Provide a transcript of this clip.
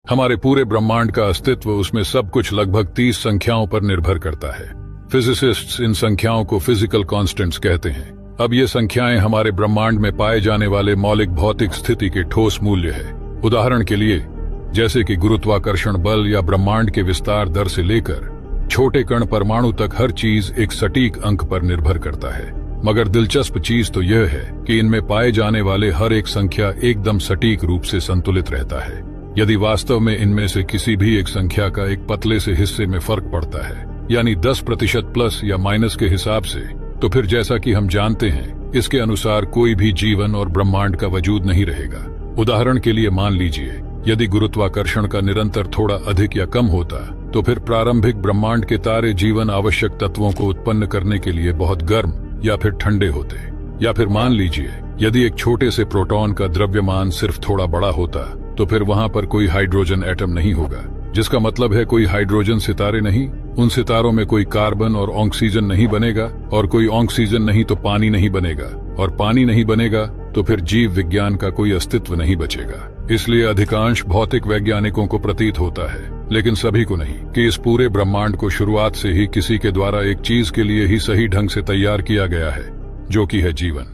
हमारे पूरे ब्रह्मांड का अस्तित्व, उसमें सब कुछ लगभग 30 संख्याओं पर निर्भर करता है। फिजिसिस्ट्स इन संख्याओं को फिजिकल कांस्टेंट्स कहते हैं। अब ये संख्याएं हमारे ब्रह्मांड में पाए जाने वाले मौलिक भौतिक स्थिति के ठोस मूल्य है। उदाहरण के लिए जैसे कि गुरुत्वाकर्षण बल या ब्रह्मांड के विस्तार दर से लेकर छोटे कण परमाणु तक हर चीज एक सटीक अंक पर निर्भर करता है। मगर दिलचस्प चीज तो यह है कि इनमें पाए जाने वाले हर एक संख्या एकदम सटीक रूप से संतुलित रहता है। यदि वास्तव में इनमें से किसी भी एक संख्या का एक पतले से हिस्से में फर्क पड़ता है, यानी 10% प्लस या माइनस के हिसाब से, तो फिर जैसा कि हम जानते हैं, इसके अनुसार कोई भी जीवन और ब्रह्मांड का वजूद नहीं रहेगा। उदाहरण के लिए मान लीजिए, यदि गुरुत्वाकर्षण का निरंतर थोड़ा अधिक या कम होता, तो फिर प्रारंभिक ब्रह्मांड के तारे जीवन आवश्यक तत्वों को उत्पन्न करने के लिए बहुत गर्म या फिर ठंडे होते। या फिर मान लीजिए, यदि एक छोटे से प्रोटॉन का द्रव्यमान सिर्फ थोड़ा बड़ा होता, तो फिर वहां पर कोई हाइड्रोजन एटम नहीं होगा, जिसका मतलब है कोई हाइड्रोजन सितारे नहीं, उन सितारों में कोई कार्बन और ऑक्सीजन नहीं बनेगा, और कोई ऑक्सीजन नहीं तो पानी नहीं बनेगा, और पानी नहीं बनेगा तो फिर जीव विज्ञान का कोई अस्तित्व नहीं बचेगा। इसलिए अधिकांश भौतिक वैज्ञानिकों को प्रतीत होता है, लेकिन सभी को नहीं, कि इस पूरे ब्रह्मांड को शुरुआत से ही किसी के द्वारा एक चीज के लिए ही सही ढंग से तैयार किया गया है, जो कि है जीवन।